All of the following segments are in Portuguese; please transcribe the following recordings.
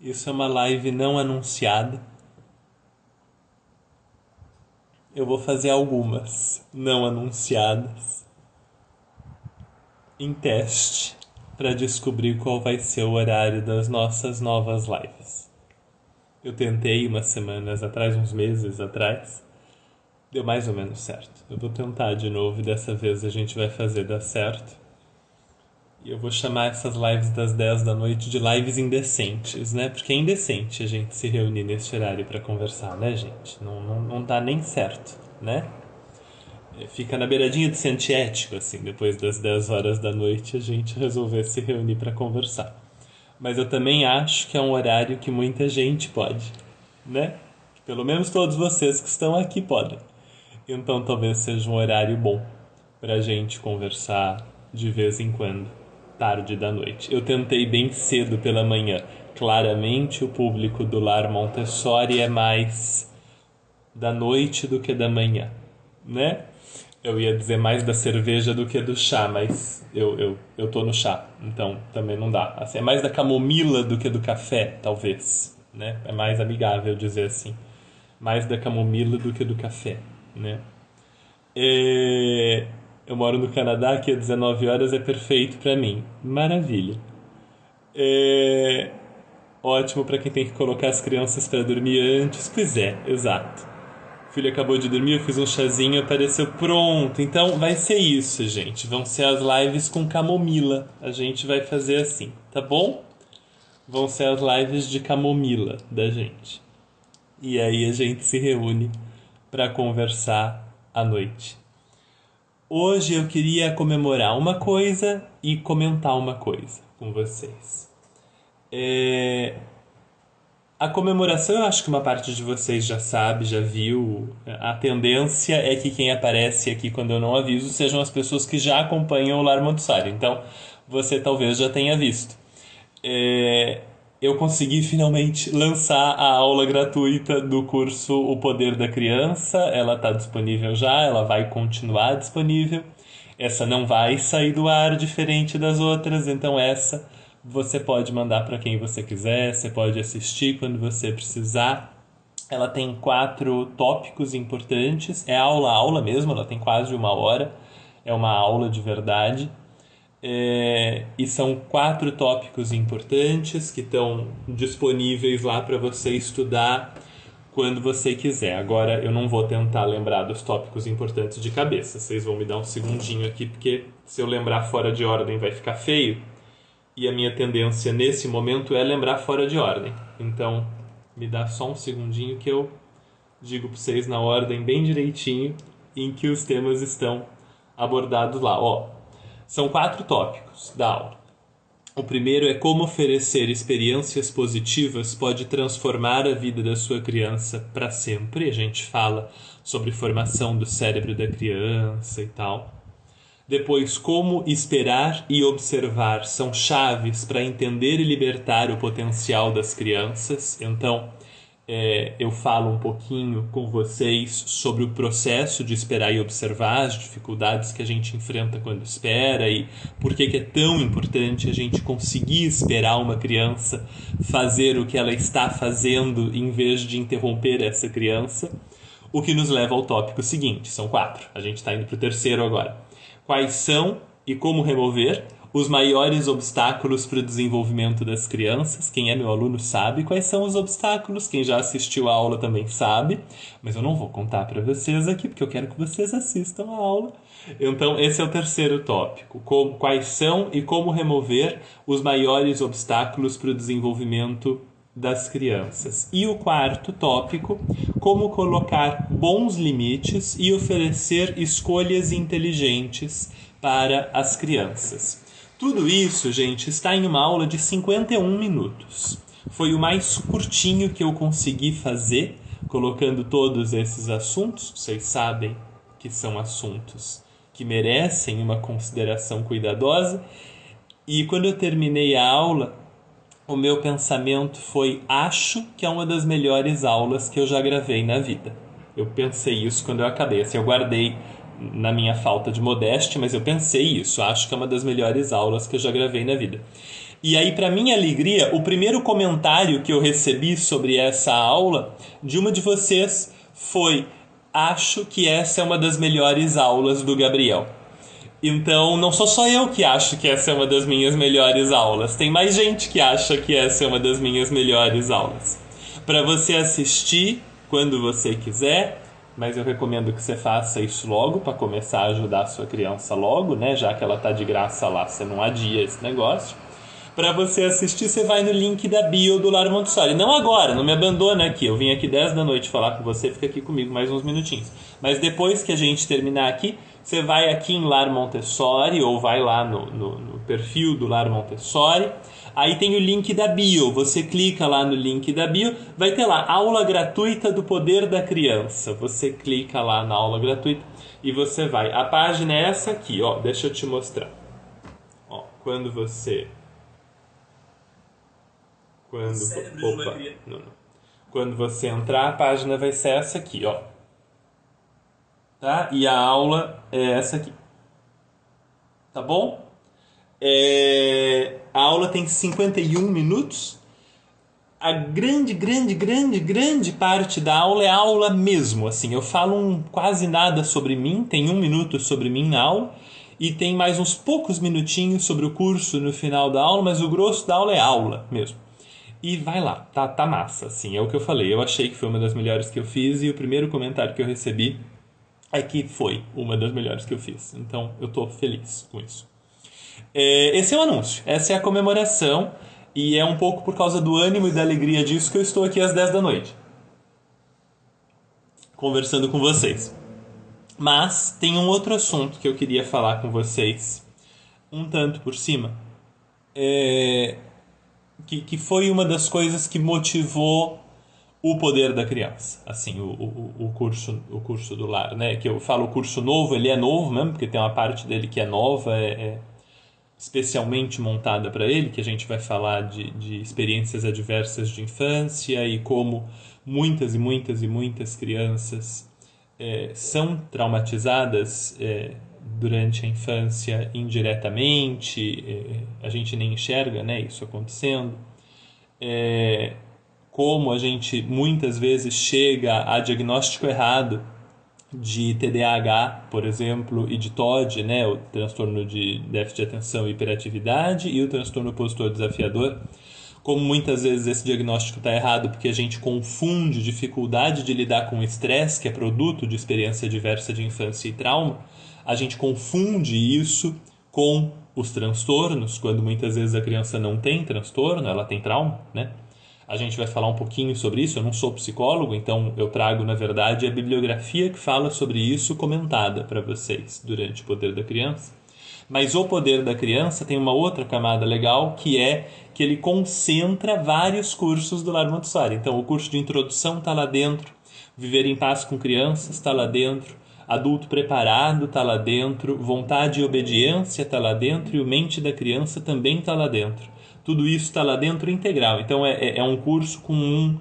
Isso é uma live não anunciada. Eu vou fazer algumas não anunciadas em teste para descobrir qual vai ser o horário das nossas novas lives. Eu tentei umas semanas atrás, uns meses atrás. Deu mais ou menos certo. Eu vou tentar de novo e dessa vez a gente vai fazer dar certo. E eu vou chamar essas lives das 10 da noite de lives indecentes, né? Porque é indecente a gente se reunir nesse horário para conversar, né, gente? Não dá nem certo, né? Fica na beiradinha de ser antiético, assim, depois das 10 horas da noite a gente resolver se reunir para conversar. Mas eu também acho que é um horário que muita gente pode, né? Pelo menos todos vocês que estão aqui podem. Então talvez seja um horário bom pra gente conversar de vez em quando, tarde da noite. Eu tentei bem cedo pela manhã. Claramente o público do Lar Montessori é mais da noite do que da manhã, né? Eu ia dizer mais da cerveja do que do chá, mas eu tô no chá, então também não dá. Assim, é mais da camomila do que do café, talvez, né? É mais amigável dizer assim. Mais da camomila do que do café, né? Eu moro no Canadá, aqui às 19 horas é perfeito pra mim. Maravilha. É ótimo pra quem tem que colocar as crianças pra dormir antes. Pois é, exato. O filho acabou de dormir, eu fiz um chazinho, apareceu pronto. Então vai ser isso, gente. Vão ser as lives com camomila. A gente vai fazer assim, tá bom? Vão ser as lives de camomila da gente. E aí a gente se reúne pra conversar à noite. Hoje eu queria comemorar uma coisa e comentar uma coisa com vocês. A comemoração eu acho que uma parte de vocês já sabe, já viu. A tendência é que quem aparece aqui quando eu não aviso sejam as pessoas que já acompanham o Lar Montessori. Então você talvez já tenha visto. Eu consegui finalmente lançar a aula gratuita do curso O Poder da Criança. Ela está disponível já, ela vai continuar disponível. Essa não vai sair do ar diferente das outras, então essa você pode mandar para quem você quiser, você pode assistir quando você precisar. Ela tem 4 tópicos importantes, é aula mesmo, ela tem quase 1 hora, é uma aula de verdade. E são 4 tópicos importantes que estão disponíveis lá para você estudar quando você quiser. Agora eu não vou tentar lembrar dos tópicos importantes de cabeça. Vocês vão me dar um segundinho aqui, porque se eu lembrar fora de ordem vai ficar feio. E a minha tendência nesse momento é lembrar fora de ordem. Então me dá só um segundinho que eu digo para vocês na ordem bem direitinho em que os temas estão abordados lá. São 4 tópicos da aula. O primeiro é como oferecer experiências positivas pode transformar a vida da sua criança para sempre. A gente fala sobre formação do cérebro da criança e tal. Depois, como esperar e observar são chaves para entender e libertar o potencial das crianças. Então, eu falo um pouquinho com vocês sobre o processo de esperar e observar, as dificuldades que a gente enfrenta quando espera e por que é tão importante a gente conseguir esperar uma criança fazer o que ela está fazendo em vez de interromper essa criança. O que nos leva ao tópico seguinte, são 4, a gente está indo para o terceiro agora. Quais são e como remover os maiores obstáculos para o desenvolvimento das crianças? Quem é meu aluno sabe quais são os obstáculos, quem já assistiu a aula também sabe, mas eu não vou contar para vocês aqui, porque eu quero que vocês assistam a aula. Então, esse é o terceiro tópico. Quais são e como remover os maiores obstáculos para o desenvolvimento das crianças. E o quarto tópico, como colocar bons limites e oferecer escolhas inteligentes para as crianças. Tudo isso, gente, está em uma aula de 51 minutos. Foi o mais curtinho que eu consegui fazer, colocando todos esses assuntos. Vocês sabem que são assuntos que merecem uma consideração cuidadosa. E quando eu terminei a aula, o meu pensamento foi: acho que é uma das melhores aulas que eu já gravei na vida. Eu pensei isso quando eu acabei. Assim, eu guardei na minha falta de modéstia, mas eu pensei isso. Acho que é uma das melhores aulas que eu já gravei na vida. E aí, para minha alegria, o primeiro comentário que eu recebi sobre essa aula de uma de vocês foi: acho que essa é uma das melhores aulas do Gabriel. Então, não sou só eu que acho que essa é uma das minhas melhores aulas. Tem mais gente que acha que essa é uma das minhas melhores aulas. Para você assistir quando você quiser, mas eu recomendo que você faça isso logo para começar a ajudar a sua criança logo, né? Já que ela está de graça lá, você não adia esse negócio. Para você assistir, você vai no link da bio do Lar Montessori. Não agora, não me abandona aqui. Eu vim aqui 10 da noite falar com você, fica aqui comigo mais uns minutinhos. Mas depois que a gente terminar aqui, você vai aqui em Lar Montessori ou vai lá no perfil do Lar Montessori. Aí tem o link da bio. Você clica lá no link da bio, vai ter lá aula gratuita do poder da criança. Você clica lá na aula gratuita e você vai. A página é essa aqui, ó. Deixa eu te mostrar. Ó, quando você... Quando você entrar, a página vai ser essa aqui, ó. Tá? E a aula é essa aqui. Tá bom? A aula tem 51 minutos. A grande parte da aula é aula mesmo. Assim, eu falo quase nada sobre mim. Tem 1 minuto sobre mim na aula. E tem mais uns poucos minutinhos sobre o curso no final da aula. Mas o grosso da aula é aula mesmo. E vai lá, tá massa, assim, é o que eu falei. Eu achei que foi uma das melhores que eu fiz e o primeiro comentário que eu recebi é que foi uma das melhores que eu fiz. Então, eu tô feliz com isso. Esse é o anúncio, essa é a comemoração e é um pouco por causa do ânimo e da alegria disso que eu estou aqui às 10 da noite, conversando com vocês. Mas tem um outro assunto que eu queria falar com vocês, um tanto por cima. Que foi uma das coisas que motivou o poder da criança, assim, o curso do lar, né? Que eu falo o curso novo, ele é novo mesmo, porque tem uma parte dele que é nova, é especialmente montada para ele, que a gente vai falar de experiências adversas de infância e como muitas crianças são traumatizadas durante a infância indiretamente, a gente nem enxerga, né, isso acontecendo, como a gente muitas vezes chega a diagnóstico errado de TDAH, por exemplo, e de TOD, né, o transtorno de déficit de atenção e hiperatividade, e o transtorno opositor desafiador. Como muitas vezes esse diagnóstico está errado porque a gente confunde dificuldade de lidar com o estresse, que é produto de experiência diversa de infância e trauma, a gente confunde isso com os transtornos, quando muitas vezes a criança não tem transtorno, ela tem trauma, né? A gente vai falar um pouquinho sobre isso, eu não sou psicólogo, então eu trago, na verdade, a bibliografia que fala sobre isso comentada para vocês durante o Poder da Criança. Mas o Poder da Criança tem uma outra camada legal, que é que ele concentra vários cursos do Lar Montessori. Então, o curso de introdução está lá dentro, Viver em Paz com Crianças está lá dentro, Adulto Preparado está lá dentro, Vontade e Obediência está lá dentro e o Mente da Criança também está lá dentro. Tudo isso está lá dentro integral. Então, é um curso com um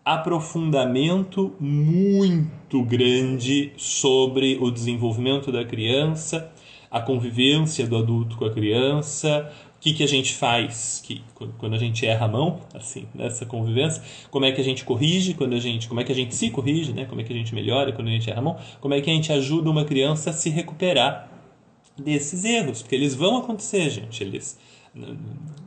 aprofundamento muito grande sobre o desenvolvimento da criança, a convivência do adulto com a criança, o que a gente faz quando a gente erra a mão, assim, nessa convivência, como é que a gente corrige, como é que a gente se corrige, né? Como é que a gente melhora quando a gente erra a mão, como é que a gente ajuda uma criança a se recuperar desses erros, porque eles vão acontecer, gente,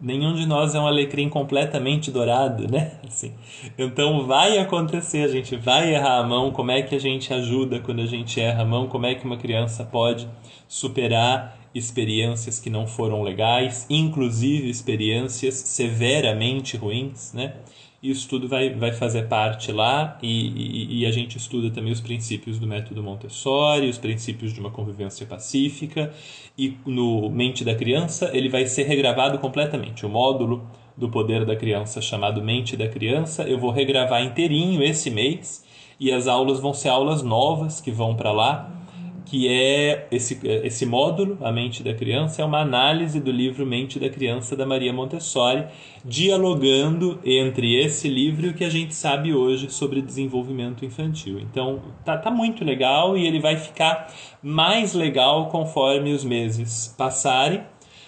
nenhum de nós é um alecrim completamente dourado, né? Assim, então vai acontecer, a gente vai errar a mão, como é que a gente ajuda quando a gente erra a mão, como é que uma criança pode superar experiências que não foram legais, inclusive experiências severamente ruins, né? Isso tudo vai fazer parte lá e a gente estuda também os princípios do método Montessori, os princípios de uma convivência pacífica, e no Mente da Criança ele vai ser regravado completamente. O módulo do Poder da Criança chamado Mente da Criança eu vou regravar inteirinho esse mês e as aulas vão ser aulas novas que vão para lá, que é esse módulo, A Mente da Criança, é uma análise do livro Mente da Criança, da Maria Montessori, dialogando entre esse livro e o que a gente sabe hoje sobre desenvolvimento infantil. Então, tá muito legal e ele vai ficar mais legal conforme os meses passarem,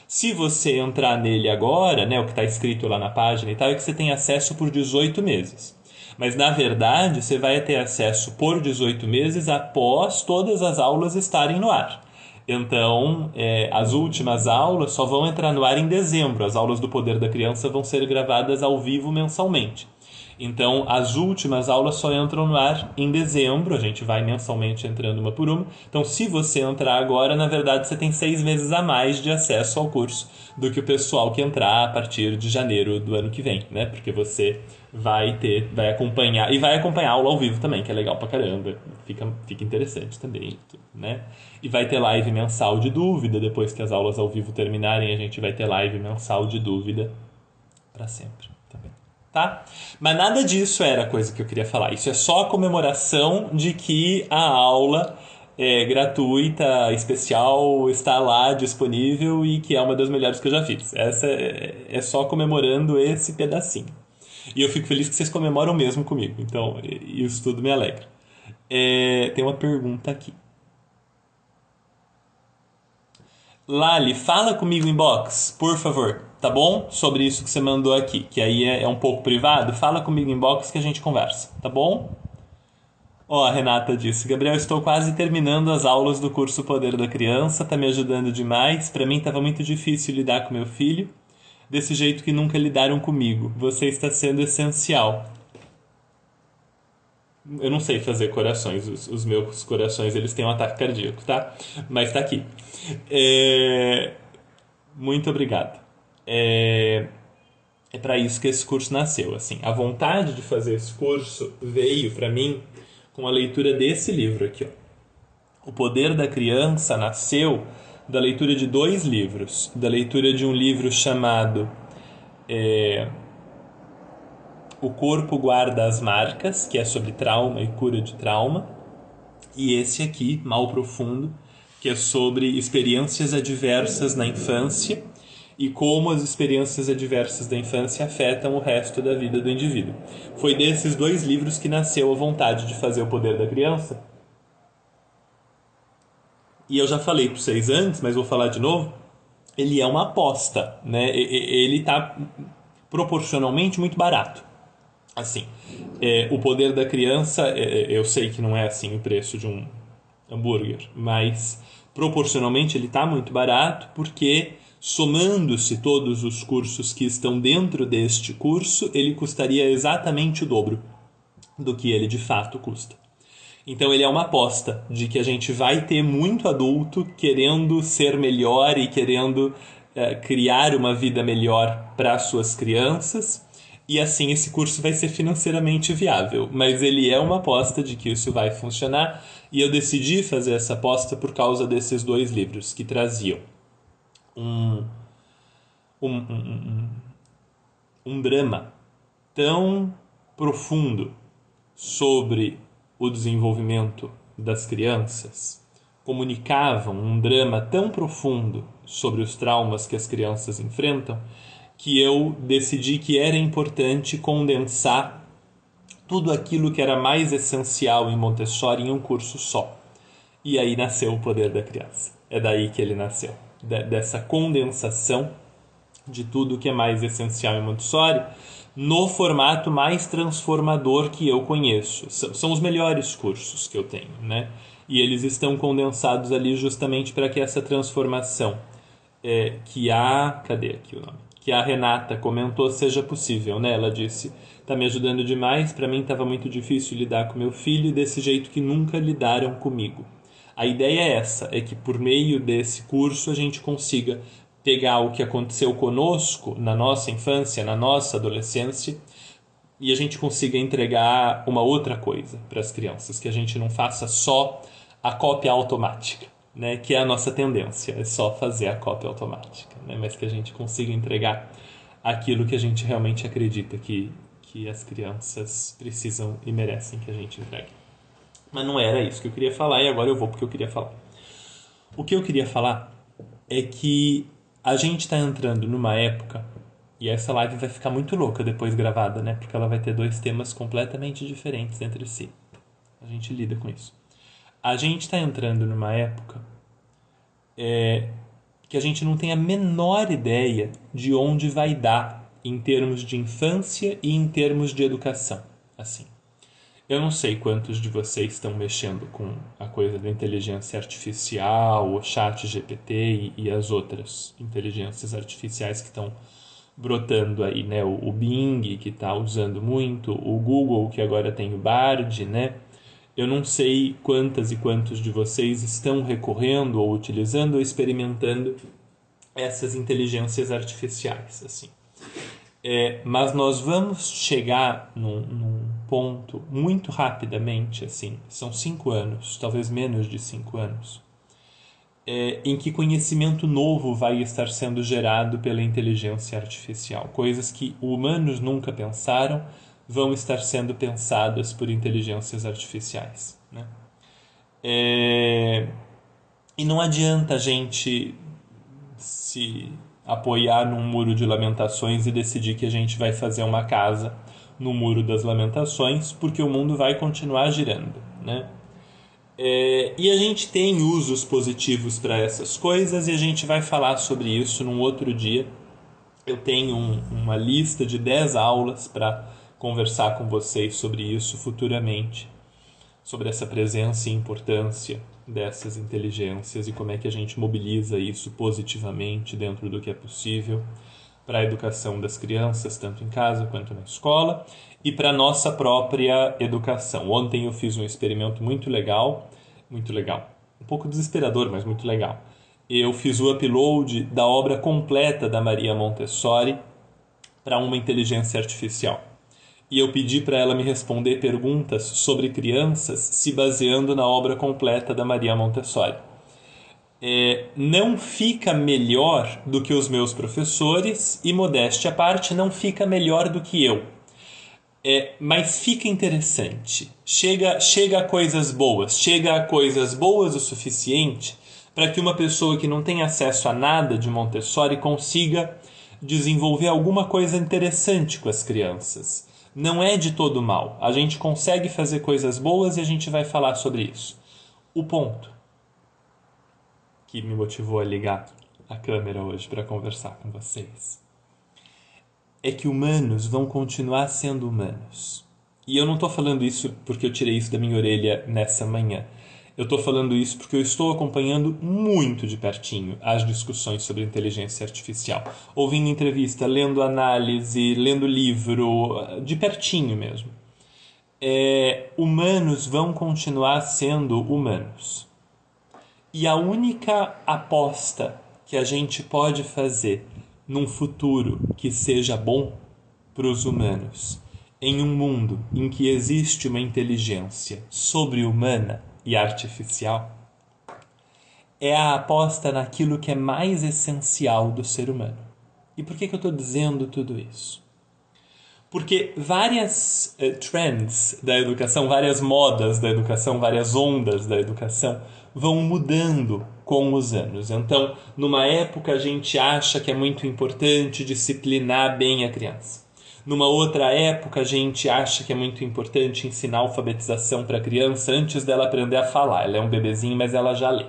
Se você entrar nele agora, né, o que está escrito lá na página e tal, é que você tem acesso por 18 meses. Mas, na verdade, você vai ter acesso por 18 meses após todas as aulas estarem no ar. Então, as últimas aulas só vão entrar no ar em dezembro. As aulas do Poder da Criança vão ser gravadas ao vivo mensalmente. Então, as últimas aulas só entram no ar em dezembro. A gente vai mensalmente entrando uma por uma. Então, se você entrar agora, na verdade, você tem 6 meses a mais de acesso ao curso do que o pessoal que entrar a partir de janeiro do ano que vem, né? Porque você vai acompanhar, e vai acompanhar a aula ao vivo também, que é legal pra caramba. Fica interessante também, né? E vai ter live mensal de dúvida. Depois que as aulas ao vivo terminarem, a gente vai ter live mensal de dúvida pra sempre também. Tá? Mas nada disso era a coisa que eu queria falar. Isso é só a comemoração de que a aula gratuita, especial, está lá disponível e que é uma das melhores que eu já fiz. Essa é só comemorando esse pedacinho. E eu fico feliz que vocês comemoram mesmo comigo. Então, isso tudo me alegra. Tem uma pergunta aqui. Lali, fala comigo em box, por favor, tá bom? Sobre isso que você mandou aqui, que aí é um pouco privado. Fala comigo em box que a gente conversa, tá bom? Ó, a Renata disse: Gabriel, estou quase terminando as aulas do curso Poder da Criança, tá me ajudando demais. Pra mim tava muito difícil lidar com meu filho, desse jeito que nunca lidaram comigo. Você está sendo essencial. Eu não sei fazer corações. Os meus corações, eles têm um ataque cardíaco, tá? Mas tá aqui. Muito obrigado. É para isso que esse curso nasceu. Assim, a vontade de fazer esse curso veio para mim com a leitura desse livro aqui. Ó. O Poder da Criança nasceu da leitura de 2 livros. Da leitura de um livro chamado O Corpo Guarda as Marcas, que é sobre trauma e cura de trauma. E esse aqui, Mal Profundo, que é sobre experiências adversas na infância e como as experiências adversas da infância afetam o resto da vida do indivíduo. Foi desses 2 livros que nasceu a vontade de fazer O Poder da Criança. E eu já falei para vocês antes, mas vou falar de novo. Ele é uma aposta, né? Ele está proporcionalmente muito barato. Assim, O Poder da Criança, eu sei que não é assim o preço de um hambúrguer, mas proporcionalmente ele está muito barato porque, somando-se todos os cursos que estão dentro deste curso, ele custaria exatamente o dobro do que ele de fato custa. Então ele é uma aposta de que a gente vai ter muito adulto querendo ser melhor e querendo criar uma vida melhor para suas crianças. E assim esse curso vai ser financeiramente viável. Mas ele é uma aposta de que isso vai funcionar. E eu decidi fazer essa aposta por causa desses 2 livros que traziam um drama tão profundo sobre o desenvolvimento das crianças, comunicavam um drama tão profundo sobre os traumas que as crianças enfrentam, que eu decidi que era importante condensar tudo aquilo que era mais essencial em Montessori em um curso só. E aí nasceu o Poder da Criança. É daí que ele nasceu. Dessa condensação de tudo que é mais essencial em Montessori no formato mais transformador que eu conheço. São os melhores cursos que eu tenho, né? E eles estão condensados ali justamente para que essa transformação cadê aqui o nome? Que a Renata comentou seja possível, né? Ela disse: tá me ajudando demais, para mim estava muito difícil lidar com meu filho desse jeito que nunca lidaram comigo. A ideia é essa, é que por meio desse curso a gente consiga pegar o que aconteceu conosco na nossa infância, na nossa adolescência, e a gente consiga entregar uma outra coisa para as crianças, que a gente não faça só a cópia automática, né, que é a nossa tendência, é só fazer a cópia automática, né, mas que a gente consiga entregar aquilo que a gente realmente acredita que as crianças precisam e merecem que a gente entregue. Mas não era isso que eu queria falar, e agora eu vou porque eu queria falar. O que eu queria falar é que a gente está entrando numa época, e essa live vai ficar muito louca depois gravada, né, porque ela vai ter 2 temas completamente diferentes entre si. A gente lida com isso. A gente está entrando numa época que a gente não tem a menor ideia de onde vai dar em termos de infância e em termos de educação. Assim, eu não sei quantos de vocês estão mexendo com a coisa da inteligência artificial, o chat GPT e as outras inteligências artificiais que estão brotando aí, né? O Bing, que está usando muito, o Google, que agora tem o Bard, né? Eu não sei quantas e quantos de vocês estão recorrendo ou utilizando ou experimentando essas inteligências artificiais, assim. Mas nós vamos chegar num ponto muito rapidamente, assim, são 5 anos, talvez menos de 5 anos, em que conhecimento novo vai estar sendo gerado pela inteligência artificial. Coisas que humanos nunca pensaram vão estar sendo pensadas por inteligências artificiais, né? E não adianta a gente se apoiar num muro de lamentações e decidir que a gente vai fazer uma casa no muro das lamentações, porque o mundo vai continuar girando, né? E a gente tem usos positivos para essas coisas e a gente vai falar sobre isso num outro dia. Eu tenho uma lista de 10 aulas para conversar com vocês sobre isso futuramente, sobre essa presença e importância dessas inteligências e como é que a gente mobiliza isso positivamente dentro do que é possível para a educação das crianças, tanto em casa quanto na escola, e para a nossa própria educação. Ontem eu fiz um experimento muito legal, um pouco desesperador, mas muito legal. Eu fiz o upload da obra completa da Maria Montessori para uma inteligência artificial. E eu pedi para ela me responder perguntas sobre crianças se baseando na obra completa da Maria Montessori. Não fica melhor do que os meus professores e, modéstia à parte, não fica melhor do que eu. Mas fica interessante. Chega a coisas boas. Chega a coisas boas o suficiente para que uma pessoa que não tem acesso a nada de Montessori consiga desenvolver alguma coisa interessante com as crianças. Não é de todo mal. A gente consegue fazer coisas boas e a gente vai falar sobre isso. O ponto que me motivou a ligar a câmera hoje para conversar com vocês é que humanos vão continuar sendo humanos. E eu não estou falando isso porque eu tirei isso da minha orelha nessa manhã. Eu estou falando isso porque eu estou acompanhando muito de pertinho as discussões sobre inteligência artificial. Ouvindo entrevista, lendo análise, lendo livro, de pertinho mesmo. Humanos vão continuar sendo humanos. E a única aposta que a gente pode fazer num futuro que seja bom para os humanos, em um mundo em que existe uma inteligência sobre-humana e artificial, é a aposta naquilo que é mais essencial do ser humano. E por que eu estou dizendo tudo isso? Porque várias trends da educação, várias modas da educação, várias ondas da educação vão mudando com os anos. Então, numa época a gente acha que é muito importante disciplinar bem a criança. Numa outra época a gente acha que é muito importante ensinar alfabetização para a criança antes dela aprender a falar. Ela é um bebezinho, mas ela já lê.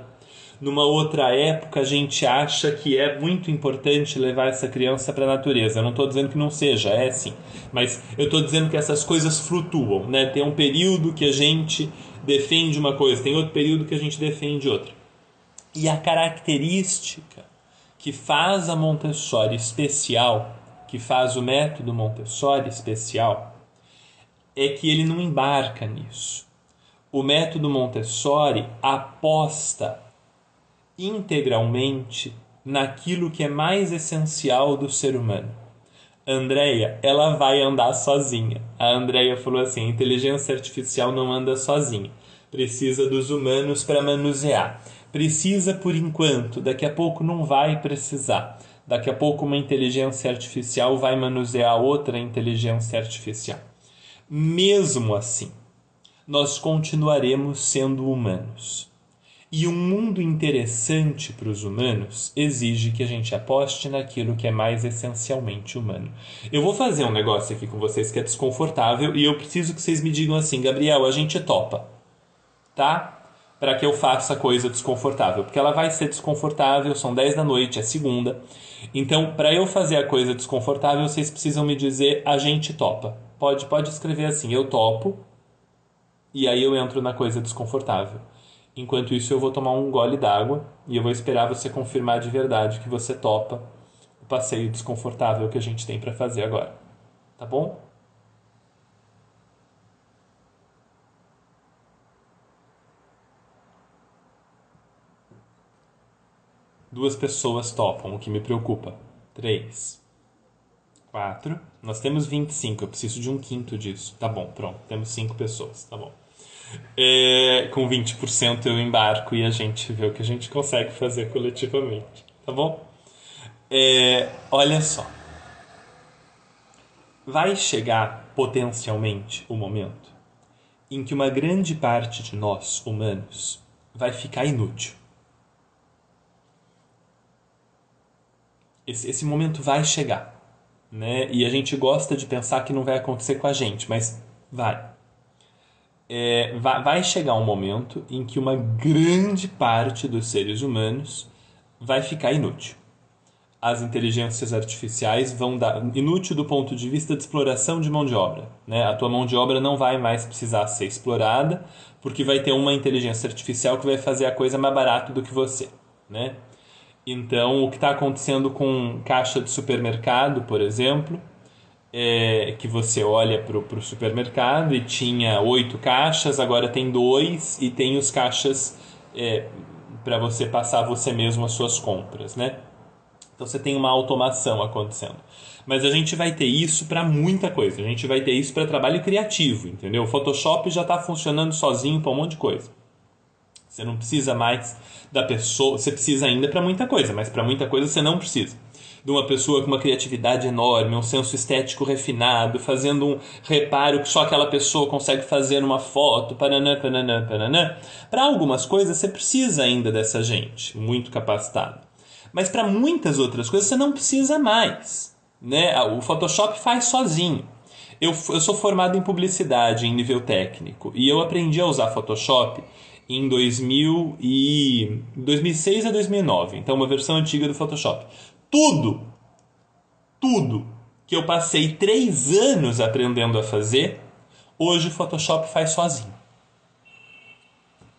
Numa outra época a gente acha que é muito importante levar essa criança para a natureza. Eu não estou dizendo que não seja, é sim. Mas eu estou dizendo que essas coisas flutuam, né? Tem um período que a gente defende uma coisa, tem outro período que a gente defende outra. E a característica que faz a Montessori especial, que faz o método Montessori especial, é que ele não embarca nisso. O método Montessori aposta integralmente naquilo que é mais essencial do ser humano. A Andrea, ela vai andar sozinha. A Andrea falou assim, a inteligência artificial não anda sozinha. Precisa dos humanos para manusear. Precisa por enquanto, daqui a pouco não vai precisar. Daqui a pouco uma inteligência artificial vai manusear outra inteligência artificial. Mesmo assim, nós continuaremos sendo humanos. E um mundo interessante para os humanos exige que a gente aposte naquilo que é mais essencialmente humano. Eu vou fazer um negócio aqui com vocês que é desconfortável e eu preciso que vocês me digam assim, Gabriel, a gente topa, tá? para que eu faça coisa desconfortável. Porque ela vai ser desconfortável, são 10 da noite, é segunda. Então, para eu fazer a coisa desconfortável, vocês precisam me dizer, a gente topa. Pode escrever assim, eu topo, e aí eu entro na coisa desconfortável. Enquanto isso, eu vou tomar um gole d'água e eu vou esperar você confirmar de verdade que você topa o passeio desconfortável que a gente tem para fazer agora. Tá bom? Duas pessoas topam, o que me preocupa. 3, 4. Nós temos 25, eu preciso de um quinto disso. Tá bom, pronto. Temos 5 pessoas, tá bom. Com 20% eu embarco e a gente vê o que a gente consegue fazer coletivamente. Tá bom? Olha só. Vai chegar, potencialmente, o momento em que uma grande parte de nós, humanos, vai ficar inútil. Esse momento vai chegar, né? E a gente gosta de pensar que não vai acontecer com a gente, mas vai. Vai chegar um momento em que uma grande parte dos seres humanos vai ficar inútil. As inteligências artificiais vão dar inútil do ponto de vista de exploração de mão de obra, né? A tua mão de obra não vai mais precisar ser explorada porque vai ter uma inteligência artificial que vai fazer a coisa mais barato do que você, né? Então, o que está acontecendo com caixa de supermercado, por exemplo, é que você olha para o supermercado e tinha 8 caixas, agora tem 2 e tem os caixas para você passar você mesmo as suas compras, né? Então você tem uma automação acontecendo. Mas a gente vai ter isso para muita coisa. A gente vai ter isso para trabalho criativo, entendeu? O Photoshop já está funcionando sozinho para um monte de coisa. Você não precisa mais da pessoa. Você precisa ainda para muita coisa, mas para muita coisa você não precisa. De uma pessoa com uma criatividade enorme, um senso estético refinado, fazendo um reparo que só aquela pessoa consegue fazer numa foto, paranã, paranã, paranã. Para algumas coisas você precisa ainda dessa gente muito capacitada. Mas para muitas outras coisas você não precisa mais, né? O Photoshop faz sozinho. Eu sou formado em publicidade em nível técnico e eu aprendi a usar Photoshop em 2006 a 2009. Então, uma versão antiga do Photoshop. Tudo que eu passei 3 anos aprendendo a fazer, hoje o Photoshop faz sozinho.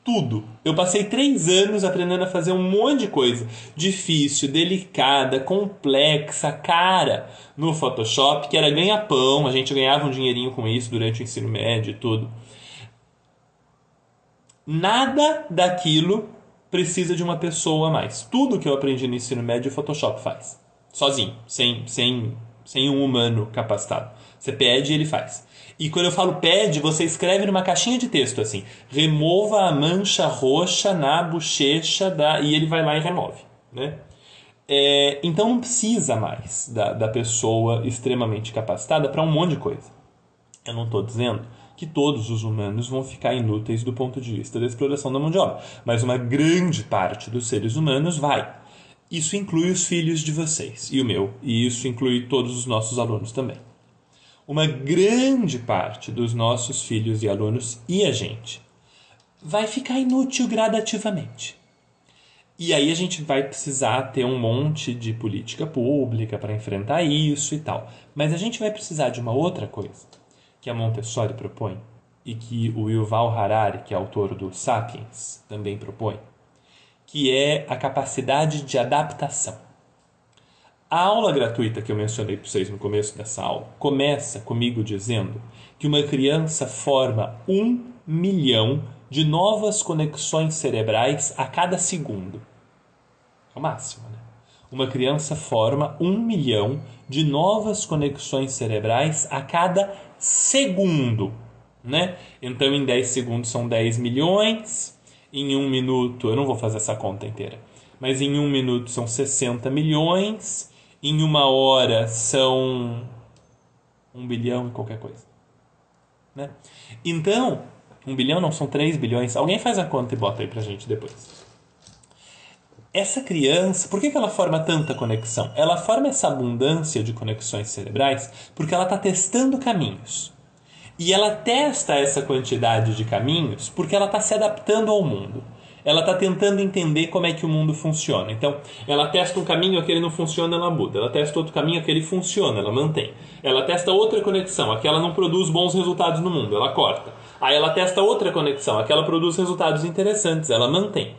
Tudo. Eu passei 3 anos aprendendo a fazer um monte de coisa difícil, delicada, complexa, cara, no Photoshop, que era ganha-pão, a gente ganhava um dinheirinho com isso durante o ensino médio e tudo. Nada daquilo precisa de uma pessoa a mais. Tudo que eu aprendi no ensino médio o Photoshop faz. Sozinho, sem um humano capacitado. Você pede e ele faz. E quando eu falo pede, você escreve numa caixinha de texto assim: remova a mancha roxa na bochecha e ele vai lá e remove, né? Então não precisa mais da pessoa extremamente capacitada para um monte de coisa. Eu não estou dizendo que todos os humanos vão ficar inúteis do ponto de vista da exploração da mão de obra, mas uma grande parte dos seres humanos vai. Isso inclui os filhos de vocês e o meu, e isso inclui todos os nossos alunos também. Uma grande parte dos nossos filhos e alunos e a gente vai ficar inútil gradativamente. E aí a gente vai precisar ter um monte de política pública para enfrentar isso e tal. Mas a gente vai precisar de uma outra coisa que a Montessori propõe e que o Yuval Harari, que é autor do Sapiens, também propõe, que é a capacidade de adaptação. A aula gratuita que eu mencionei para vocês no começo dessa aula começa comigo dizendo que uma criança forma 1 milhão de novas conexões cerebrais a cada segundo. É o máximo, né? Uma criança forma 1 milhão de novas conexões cerebrais a cada segundo, né? Então, em 10 segundos são 10 milhões. Em 1 minuto, eu não vou fazer essa conta inteira, mas em 1 minuto são 60 milhões. Em 1 hora são 1 bilhão e qualquer coisa, né? Então, 1 bilhão não, são 3 bilhões. Alguém faz a conta e bota aí pra gente depois. Essa criança, por que ela forma tanta conexão? Ela forma essa abundância de conexões cerebrais porque ela está testando caminhos. E ela testa essa quantidade de caminhos porque ela está se adaptando ao mundo. Ela está tentando entender como é que o mundo funciona. Então, ela testa um caminho, aquele não funciona, ela muda. Ela testa outro caminho, aquele funciona, ela mantém. Ela testa outra conexão, aquela não produz bons resultados no mundo, ela corta. Aí ela testa outra conexão, aquela produz resultados interessantes, ela mantém.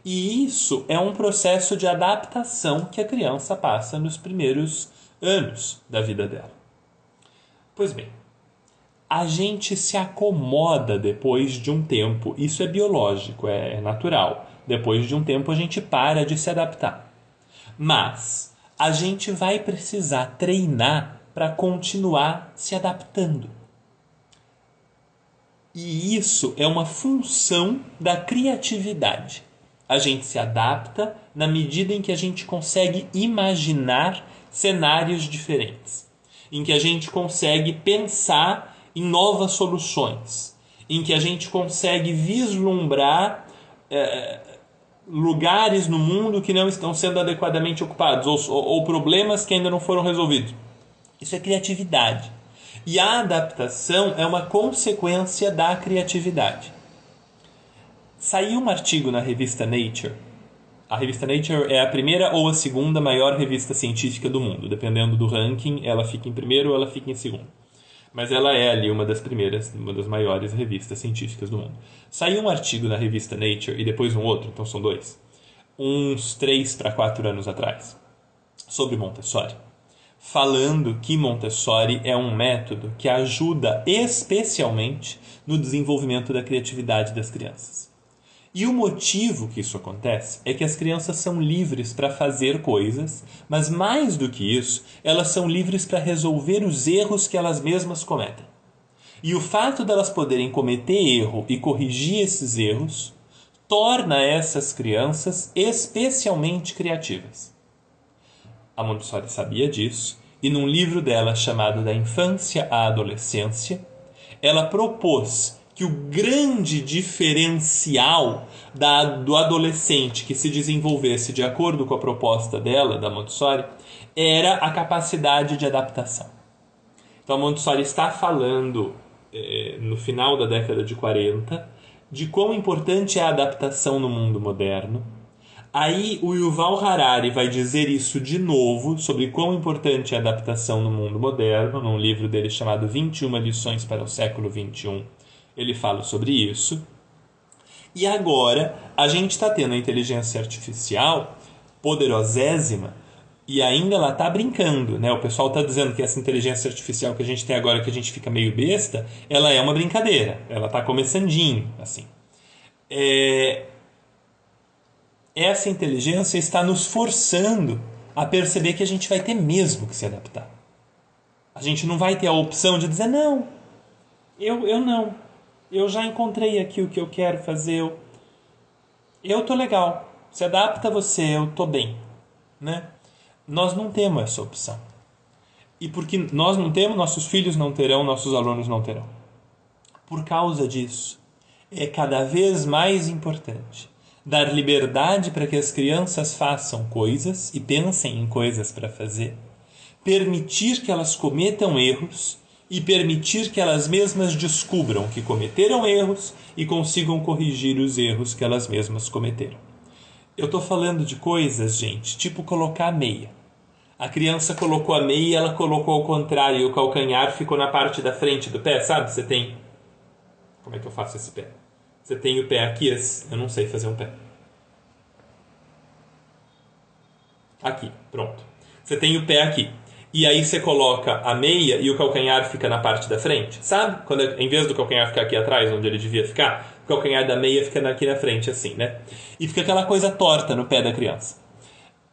E isso é um processo de adaptação que a criança passa nos primeiros anos da vida dela. Pois bem, a gente se acomoda depois de um tempo. Isso é biológico, é natural. Depois de um tempo a gente para de se adaptar. Mas a gente vai precisar treinar para continuar se adaptando. E isso é uma função da criatividade. A gente se adapta na medida em que a gente consegue imaginar cenários diferentes, em que a gente consegue pensar em novas soluções, em que a gente consegue vislumbrar lugares no mundo que não estão sendo adequadamente ocupados ou problemas que ainda não foram resolvidos. Isso é criatividade. E a adaptação é uma consequência da criatividade. Saiu um artigo na revista Nature. A revista Nature é a primeira ou a segunda maior revista científica do mundo. Dependendo do ranking, ela fica em primeiro ou ela fica em segundo. Mas ela é ali uma das primeiras, uma das maiores revistas científicas do mundo. Saiu um artigo na revista Nature e depois um outro, então são dois, uns 3 para 4 anos atrás, sobre Montessori, falando que Montessori é um método que ajuda especialmente no desenvolvimento da criatividade das crianças. E o motivo que isso acontece é que as crianças são livres para fazer coisas, mas mais do que isso, elas são livres para resolver os erros que elas mesmas cometem. E o fato delas poderem cometer erro e corrigir esses erros torna essas crianças especialmente criativas. A Montessori sabia disso e num livro dela chamado Da Infância à Adolescência, ela propôs que o grande diferencial do adolescente que se desenvolvesse de acordo com a proposta dela, da Montessori, era a capacidade de adaptação. Então a Montessori está falando, no final da década de 40, de quão importante é a adaptação no mundo moderno. Aí o Yuval Harari vai dizer isso de novo, sobre quão importante é a adaptação no mundo moderno, num livro dele chamado 21 lições para o século XXI. Ele fala sobre isso. E agora a gente está tendo a inteligência artificial poderosésima e ainda ela está brincando, né? O pessoal está dizendo que essa inteligência artificial que a gente tem agora, que a gente fica meio besta, ela é uma brincadeira. Ela está começandinho, assim. Essa inteligência está nos forçando a perceber que a gente vai ter mesmo que se adaptar. A gente não vai ter a opção de dizer, não, eu não. Eu já encontrei aqui o que eu quero fazer. Eu tô legal. Se adapta a você, eu tô bem. Né? Nós não temos essa opção. E porque nós não temos, nossos filhos não terão, nossos alunos não terão. Por causa disso, é cada vez mais importante dar liberdade para que as crianças façam coisas e pensem em coisas para fazer, permitir que elas cometam erros e permitir que elas mesmas descubram que cometeram erros e consigam corrigir os erros que elas mesmas cometeram. Eu estou falando de coisas, gente, tipo colocar a meia. A criança colocou a meia e ela colocou ao contrário e o calcanhar ficou na parte da frente do pé, sabe? Você tem... Como é que eu faço esse pé? Você tem o pé aqui, eu não sei fazer um pé. Aqui, pronto. Você tem o pé aqui. E aí você coloca a meia e o calcanhar fica na parte da frente, sabe? Quando, em vez do calcanhar ficar aqui atrás, onde ele devia ficar, o calcanhar da meia fica aqui na frente, assim, né? E fica aquela coisa torta no pé da criança.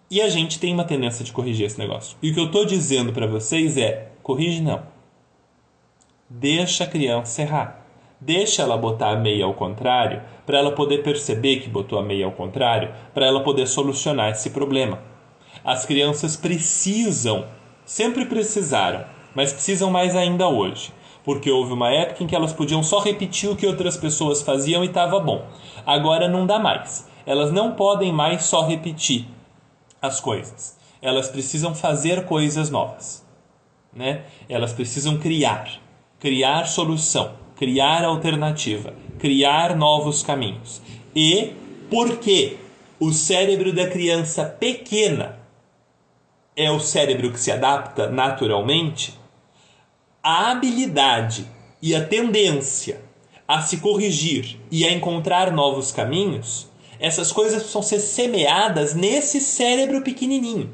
E a gente tem uma tendência de corrigir esse negócio. E o que eu estou dizendo para vocês é, corrige não. Deixa a criança errar. Deixa ela botar a meia ao contrário, para ela poder perceber que botou a meia ao contrário, para ela poder solucionar esse problema. As crianças precisam, sempre precisaram, mas precisam mais ainda hoje. Porque houve uma época em que elas podiam só repetir o que outras pessoas faziam e estava bom. Agora não dá mais. Elas não podem mais só repetir as coisas. Elas precisam fazer coisas novas, né? Elas precisam criar. criar solução, criar alternativa, criar novos caminhos. E porque o cérebro da criança pequena é o cérebro que se adapta naturalmente, a habilidade e a tendência a se corrigir e a encontrar novos caminhos, essas coisas precisam ser semeadas nesse cérebro pequenininho.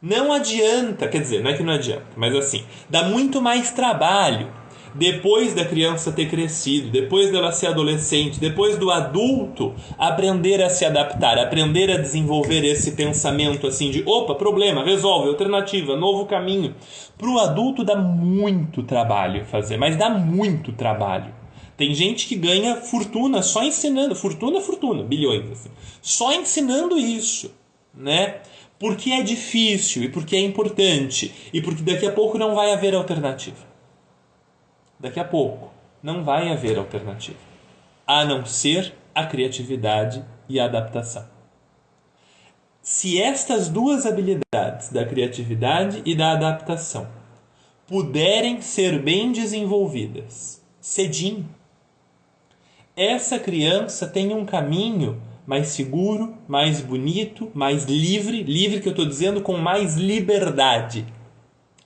Não adianta, quer dizer, não é que não adianta, mas assim, dá muito mais trabalho depois da criança ter crescido, depois dela ser adolescente, depois do adulto aprender a se adaptar, aprender a desenvolver esse pensamento assim de opa, problema, resolve, alternativa, novo caminho. Para o adulto dá muito trabalho fazer, mas dá muito trabalho. Tem gente que ganha fortuna só ensinando, fortuna, bilhões, assim, só ensinando isso, né? Porque é difícil e porque é importante e porque daqui a pouco não vai haver alternativa. Daqui a pouco não vai haver alternativa, a não ser a criatividade e a adaptação. Se estas duas habilidades, da criatividade e da adaptação, puderem ser bem desenvolvidas cedinho, essa criança tem um caminho mais seguro, mais bonito, mais livre, livre que eu estou dizendo com mais liberdade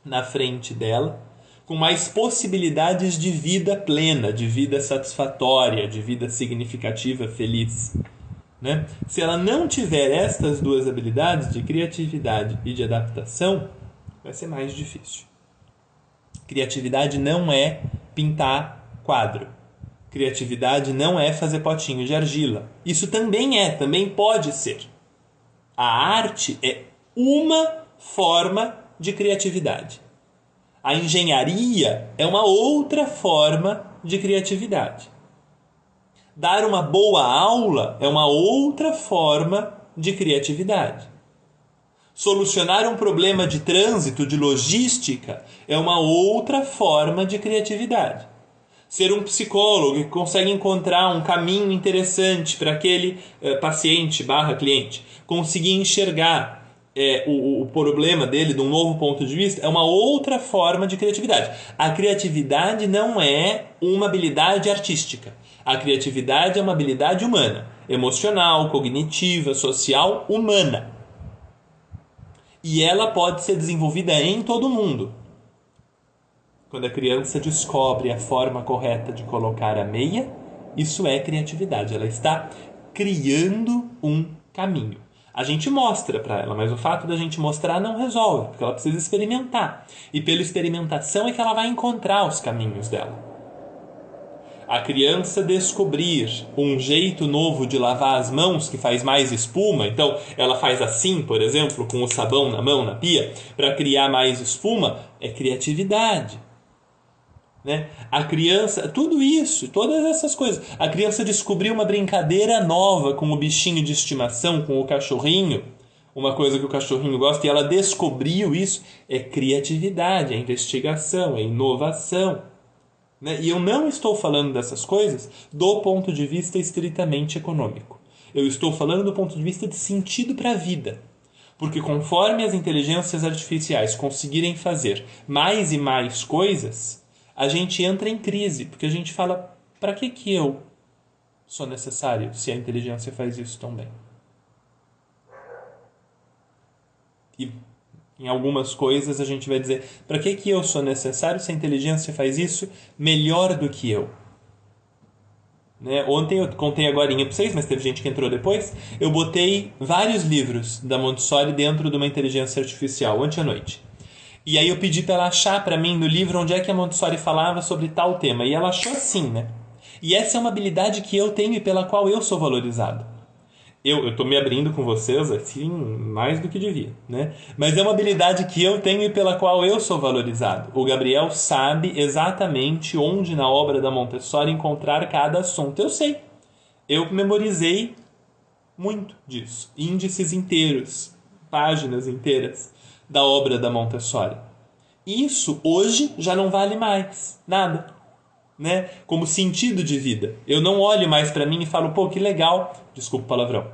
na frente dela, com mais possibilidades de vida plena, de vida satisfatória, de vida significativa, feliz. Né? Se ela não tiver estas duas habilidades, de criatividade e de adaptação, vai ser mais difícil. Criatividade não é pintar quadro. Criatividade não é fazer potinho de argila. Isso também pode ser. A arte é uma forma de criatividade. A engenharia é uma outra forma de criatividade. Dar uma boa aula é uma outra forma de criatividade. Solucionar um problema de trânsito, de logística, é uma outra forma de criatividade. Ser um psicólogo que consegue encontrar um caminho interessante para aquele paciente/cliente, conseguir enxergar o problema dele de um novo ponto de vista, é uma outra forma de criatividade. A criatividade não é uma habilidade artística. A criatividade é uma habilidade humana, emocional, cognitiva, social, humana. E ela pode ser desenvolvida em todo mundo. Quando a criança descobre a forma correta de colocar a meia, isso é criatividade. Ela está criando um caminho. A gente mostra para ela, mas o fato da gente mostrar não resolve, porque ela precisa experimentar. E pela experimentação é que ela vai encontrar os caminhos dela. A criança descobrir um jeito novo de lavar as mãos que faz mais espuma, então ela faz assim, por exemplo, com o sabão na mão, na pia, para criar mais espuma, é criatividade. Né? A criança, tudo isso, todas essas coisas. A criança descobriu uma brincadeira nova com o bichinho de estimação, com o cachorrinho, uma coisa que o cachorrinho gosta, e ela descobriu isso, é criatividade, é investigação, é inovação. Né? E eu não estou falando dessas coisas do ponto de vista estritamente econômico. Eu estou falando do ponto de vista de sentido para a vida. Porque conforme as inteligências artificiais conseguirem fazer mais e mais coisas, a gente entra em crise, porque a gente fala, para que eu sou necessário se a inteligência faz isso tão bem? E em algumas coisas a gente vai dizer, para que eu sou necessário se a inteligência faz isso melhor do que eu? Né? Ontem eu contei agorinha para vocês, mas teve gente que entrou depois, eu botei vários livros da Montessori dentro de uma inteligência artificial, ontem à noite. E aí eu pedi para ela achar para mim no livro onde é que a Montessori falava sobre tal tema. E ela achou assim, né? E essa é uma habilidade que eu tenho e pela qual eu sou valorizado. Eu estou me abrindo com vocês, assim, mais do que devia, né? Mas é uma habilidade que eu tenho e pela qual eu sou valorizado. O Gabriel sabe exatamente onde na obra da Montessori encontrar cada assunto. Eu sei. Eu memorizei muito disso. Índices inteiros, páginas inteiras da obra da Montessori. Isso hoje já não vale mais nada, né? Como sentido de vida. Eu não olho mais para mim e falo, pô, que legal, desculpa o palavrão,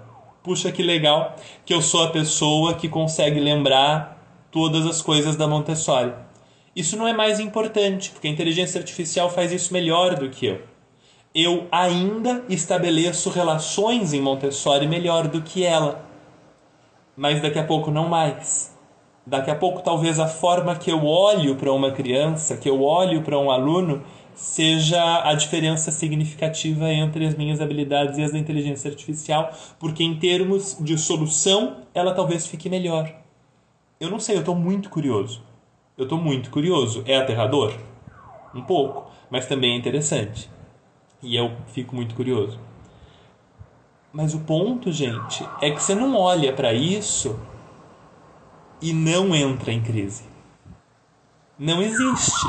puxa, que legal que eu sou a pessoa que consegue lembrar todas as coisas da Montessori. Isso não é mais importante, porque a inteligência artificial faz isso melhor do que eu. Eu ainda estabeleço relações em Montessori melhor do que ela. Mas daqui a pouco não mais. Daqui a pouco talvez a forma que eu olho para uma criança, que eu olho para um aluno, seja a diferença significativa entre as minhas habilidades e as da inteligência artificial, porque em termos de solução, ela talvez fique melhor. Eu não sei, eu estou muito curioso. Eu estou muito curioso. É aterrador? Um pouco, mas também é interessante. E eu fico muito curioso. Mas o ponto, gente, é que você não olha para isso e não entra em crise. Não existe.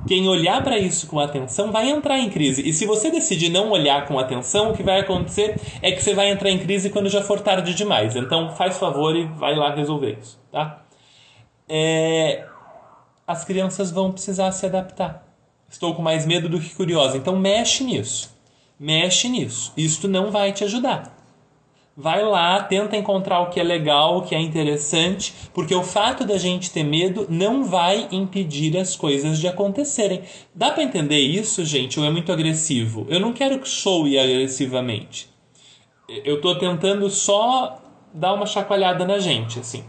Quem olhar para isso com atenção vai entrar em crise. E se você decidir não olhar com atenção, o que vai acontecer é que você vai entrar em crise quando já for tarde demais. Então faz favor e vai lá resolver isso, tá? As crianças vão precisar se adaptar. Estou com mais medo do que curiosa. Então mexe nisso. Mexe nisso. Isto não vai te ajudar. Vai lá, tenta encontrar o que é legal, o que é interessante, porque o fato da gente ter medo não vai impedir as coisas de acontecerem. Dá pra entender isso, gente? Ou é muito agressivo? Eu não quero que soe agressivamente. Eu tô tentando só dar uma chacoalhada na gente, assim.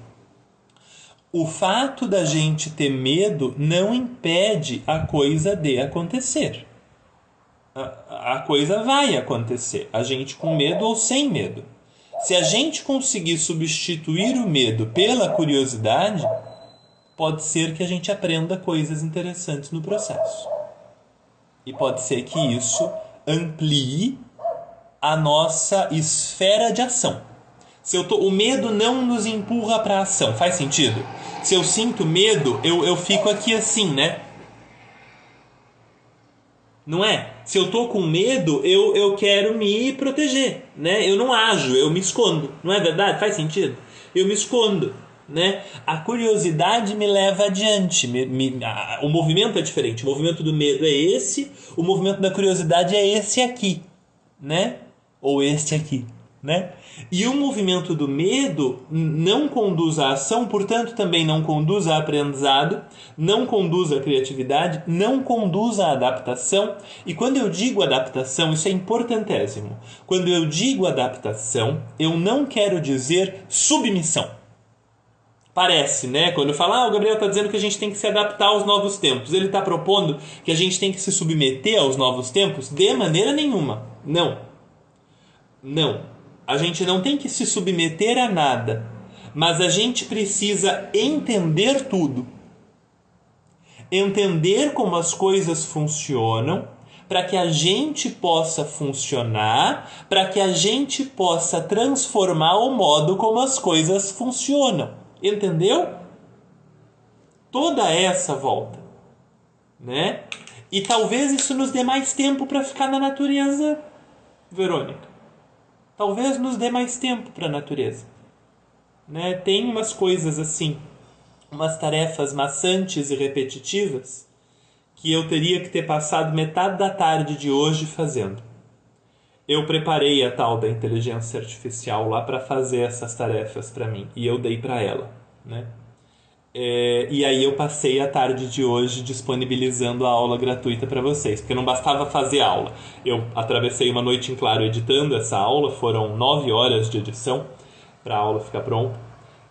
O fato da gente ter medo não impede a coisa de acontecer. A coisa vai acontecer. A gente com medo ou sem medo. Se a gente conseguir substituir o medo pela curiosidade, pode ser que a gente aprenda coisas interessantes no processo. E pode ser que isso amplie a nossa esfera de ação. O medo não nos empurra para a ação. Faz sentido? Se eu sinto medo, eu fico aqui assim, né? Não é? Se eu tô com medo, eu quero me proteger, né? Eu não ajo, eu me escondo. Não é verdade? Faz sentido? Eu me escondo, né? A curiosidade me leva adiante. O movimento é diferente. O movimento do medo é esse, o movimento da curiosidade é esse aqui, né? Ou este aqui, né? E o movimento do medo não conduz à ação, portanto também não conduz a aprendizado, não conduz à criatividade, não conduz à adaptação. E quando eu digo adaptação, isso é importantésimo. Quando eu digo adaptação, eu não quero dizer submissão. Parece, né? Quando eu falo, o Gabriel está dizendo que a gente tem que se adaptar aos novos tempos. Ele está propondo que a gente tem que se submeter aos novos tempos? De maneira nenhuma. Não. Não. A gente não tem que se submeter a nada, mas a gente precisa entender tudo. Entender como as coisas funcionam, para que a gente possa funcionar, para que a gente possa transformar o modo como as coisas funcionam. Entendeu? Toda essa volta, né? E talvez isso nos dê mais tempo para ficar na natureza, Verônica. Talvez nos dê mais tempo para a natureza. Né? Tem umas coisas assim, umas tarefas maçantes e repetitivas que eu teria que ter passado metade da tarde de hoje fazendo. Eu preparei a tal da inteligência artificial lá para fazer essas tarefas para mim e eu dei para ela. Né? E aí eu passei a tarde de hoje disponibilizando a aula gratuita para vocês, porque não bastava fazer a aula. Eu atravessei uma noite em claro editando essa aula, foram 9 horas de edição para a aula ficar pronta.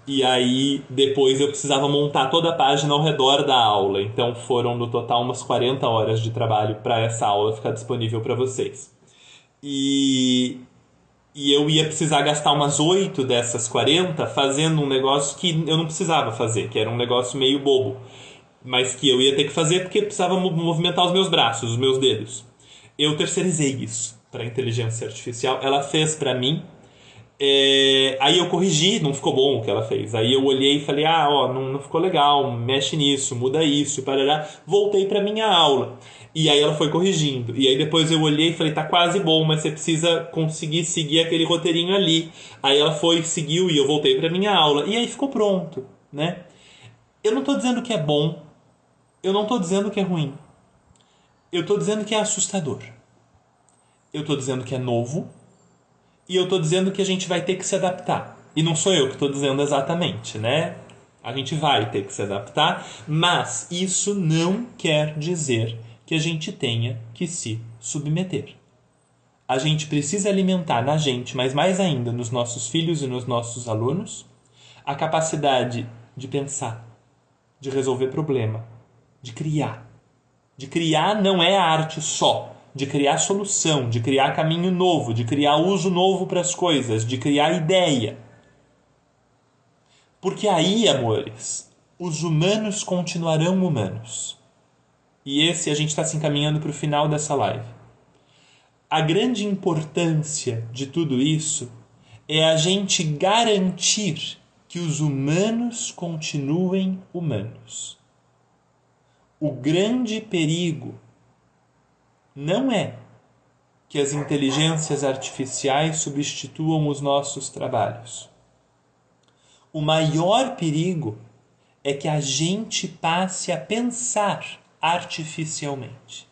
E aí depois eu precisava montar toda a página ao redor da aula, então foram no total umas 40 horas de trabalho para essa aula ficar disponível para vocês. E eu ia precisar gastar umas 8 dessas 40 fazendo um negócio que eu não precisava fazer, que era um negócio meio bobo, mas que eu ia ter que fazer porque precisava movimentar os meus braços, os meus dedos. Eu terceirizei isso para a inteligência artificial, ela fez para mim. Aí eu corrigi, não ficou bom o que ela fez. Aí eu olhei e falei, não ficou legal, mexe nisso, muda isso, parará. Voltei para minha aula. E aí ela foi corrigindo. E aí depois eu olhei e falei, tá quase bom, mas você precisa conseguir seguir aquele roteirinho ali. Aí ela foi, seguiu e eu voltei para minha aula. E aí ficou pronto, né? Eu não tô dizendo que é bom, eu não tô dizendo que é ruim. Eu tô dizendo que é assustador. Eu tô dizendo que é novo. E eu tô dizendo que a gente vai ter que se adaptar. E não sou eu que tô dizendo exatamente, né? A gente vai ter que se adaptar, mas isso não quer dizer que a gente tenha que se submeter. A gente precisa alimentar na gente, mas mais ainda nos nossos filhos e nos nossos alunos, a capacidade de pensar, de resolver problema, de criar. De criar não é a arte só, de criar solução, de criar caminho novo, de criar uso novo para as coisas, de criar ideia. Porque aí, amores, os humanos continuarão humanos. E a gente está se encaminhando para o final dessa live. A grande importância de tudo isso é a gente garantir que os humanos continuem humanos. O grande perigo não é que as inteligências artificiais substituam os nossos trabalhos. O maior perigo é que a gente passe a pensar artificialmente.